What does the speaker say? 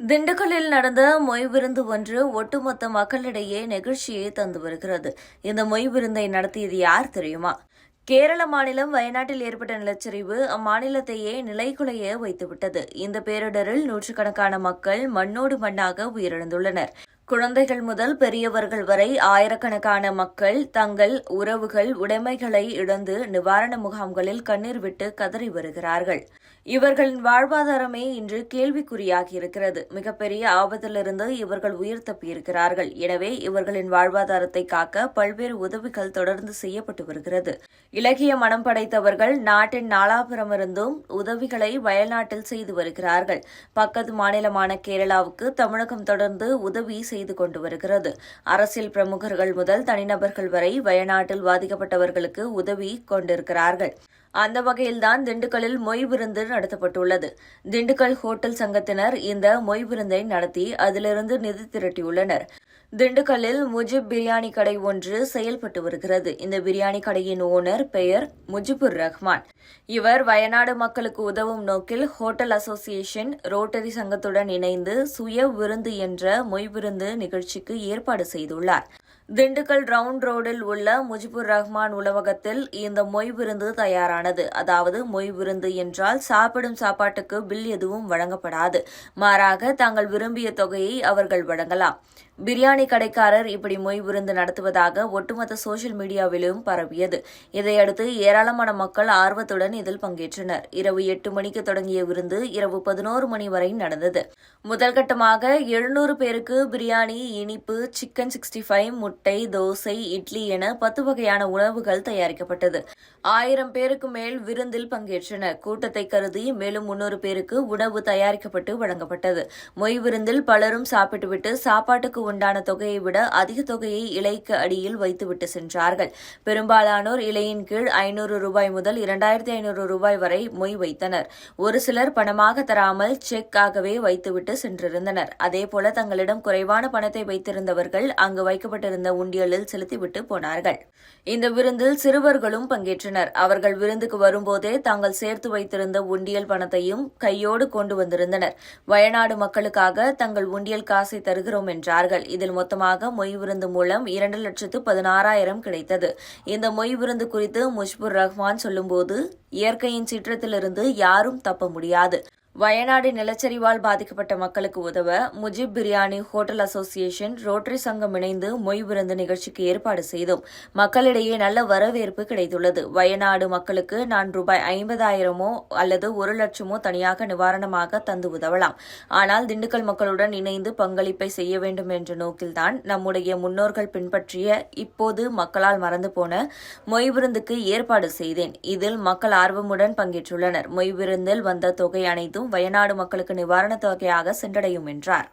திண்டுக்கல்லில் நடந்த மொய் விருந்து ஒன்று ஒட்டுமொத்த மக்களிடையே நெகிழ்ச்சியை தந்து வருகிறது. இந்த மொய் விருந்தை நடத்தியது யார் தெரியுமா? கேரள மாநிலம் வயநாட்டில் ஏற்பட்ட நிலச்சரிவு அம்மாநிலத்தையே நிலைகுலைய வைத்துவிட்டது. இந்த பேரிடரில் நூற்றுக்கணக்கான மக்கள் மண்ணோடு மண்ணாக உயிரிழந்துள்ளனர். குழந்தைகள் முதல் பெரியவர்கள் வரை ஆயிரக்கணக்கான மக்கள் தங்கள் உறவுகள், உடைமைகளை இழந்து நிவாரண முகாம்களில் கண்ணீர் விட்டு கதறி வருகிறார்கள். இவர்களின் வாழ்வாதாரமே இன்று கேள்விக்குறியாகியிருக்கிறது. மிகப்பெரிய ஆபத்திலிருந்து இவர்கள் உயிர் தப்பியிருக்கிறார்கள். எனவே இவர்களின் வாழ்வாதாரத்தை காக்க பல்வேறு உதவிகள் தொடர்ந்து செய்யப்பட்டு வருகிறது. இலக்கிய மனம் படைத்தவர்கள் நாட்டின் நாலாபுரமிருந்தும் உதவிகளை வயல்நாட்டில் செய்து வருகிறார்கள். பக்கத்து மாநிலமான கேரளாவுக்கு தமிழகம் தொடர்ந்து உதவி செய்து கொண்டு வருகிறது. அரசியல் பிரமுகர்கள் முதல் தனிநபர்கள் வரை வயநாட்டில் பாதிக்கப்பட்டவர்களுக்கு உதவி கொண்டிருக்கிறார்கள். அந்த வகையில்தான் திண்டுக்கல்லில் மொய் விருந்து நடத்தப்பட்டுள்ளது. திண்டுக்கல் ஹோட்டல் சங்கத்தினர் இந்த மொய் விருந்தை நடத்தி அதிலிருந்து நிதி திரட்டியுள்ளனர். திண்டுக்கல்லில் முஜிப் பிரியாணி கடை ஒன்று செயல்பட்டு வருகிறது. இந்த பிரியாணி கடையின் ஓனர் பெயர் முஜிபுர் ரஹ்மான். இவர் வயநாடு மக்களுக்கு உதவும் நோக்கில் ஹோட்டல் அசோசியேஷன், ரோட்டரி சங்கத்துடன் இணைந்து சுய விருந்து என்ற மொய் விருந்து நிகழ்ச்சிக்கு ஏற்பாடு செய்துள்ளார். திண்டுக்கல் ரவுண்ட் ரோடில் உள்ள முஜிபுர் ரஹ்மான் உணவகத்தில் இந்த மொய் விருந்து தயாரானது. அதாவது மொய் விருந்து என்றால் சாப்பிடும் சாப்பாட்டுக்கு பில் எதுவும் வழங்கப்படாது. மாறாக தாங்கள் விரும்பிய தொகையை அவர்கள் வழங்கலாம். பிரியாணி கடைக்காரர் இப்படி மொய் விருந்து நடத்துவதாக ஒட்டுமொத்த சோசியல் மீடியாவிலும் பரவியது. இதையடுத்து ஏராளமான மக்கள் ஆர்வத்துடன் இதில் பங்கேற்றனர். இரவு 8 மணிக்கு தொடங்கிய விருந்து இரவு 11 மணி வரை நடந்தது. முதல் கட்டமாக 700 பேருக்கு பிரியாணி, இனிப்பு, சிக்கன் 65, முட்டை, தோசை, இட்லி என 10 வகையான உணவுகள் தயாரிக்கப்பட்டது. 1000 பேருக்கு மேல் விருந்தில் பங்கேற்றனர். கூட்டத்தை கருதி மேலும் 300 பேருக்கு உணவு தயாரிக்கப்பட்டு வழங்கப்பட்டது. மொய் விருந்தில் பலரும் சாப்பிட்டுவிட்டு சாப்பாட்டுக்கு உண்டான தொகையை விட அதிக தொகையை இலைக்கு அடியில் வைத்துவிட்டு சென்றார்கள். பெரும்பாலானோர் இலையின் கீழ் 500 ரூபாய் முதல் 2500 ரூபாய் வரை மொய் வைத்தனர். ஒரு சிலர் பணமாக தராமல் செக் ஆகவே வைத்துவிட்டு சென்றிருந்தனர். அதேபோல தங்களிடம் குறைவான பணத்தை வைத்திருந்தவர்கள் அங்கு வைக்கப்பட்டிருந்த உண்டியலில் செலுத்திவிட்டு போனார்கள். இந்த விருந்தில் சிறுவர்களும் பங்கேற்றனர். அவர்கள் விருந்துக்கு வரும்போதே தாங்கள் சேர்த்து வைத்திருந்த உண்டியல் பணத்தையும் கையோடு கொண்டு வந்திருந்தனர். வயநாடு மக்களுக்காக தங்கள் உண்டியல் காசை தருகிறோம் என்றார்கள். இதில் மொத்தமாக மொய் விருந்து மூலம் 2,16,000 கிடைத்தது. இந்த மொய் விருந்து குறித்து முஜிபுர் ரஹ்மான் சொல்லும்போது, இயற்கையின் சீற்றத்திலிருந்து யாரும் தப்ப முடியாது. வயநாடு நிலச்சரிவால் பாதிக்கப்பட்ட மக்களுக்கு உதவ Mujib biryani hotel association, rotary சங்கம் இணைந்து மொய் விருந்து நிகழ்ச்சிக்கு ஏற்பாடு செய்தோம். மக்களிடையே நல்ல வரவேற்பு கிடைத்துள்ளது. வயநாடு மக்களுக்கு நான் ரூபாய் 50,000 அல்லது 1,00,000 தனியாக நிவாரணமாக தந்து உதவலாம். ஆனால் திண்டுக்கல் மக்களுடன் இணைந்து பங்களிப்பை செய்ய வேண்டும் என்ற நோக்கில்தான் நம்முடைய முன்னோர்கள் பின்பற்றிய, இப்போது மக்களால் மறந்து போன மொய் விருந்துக்கு ஏற்பாடு செய்தேன். இதில் மக்கள் ஆர்வமுடன் பங்கேற்றுள்ளனர். மொய் விருந்தில் வந்த தொகை அனைத்தும் வயநாடு மக்களுக்கு நிவாரணத் தொகையாக சென்றடையும் என்றார்.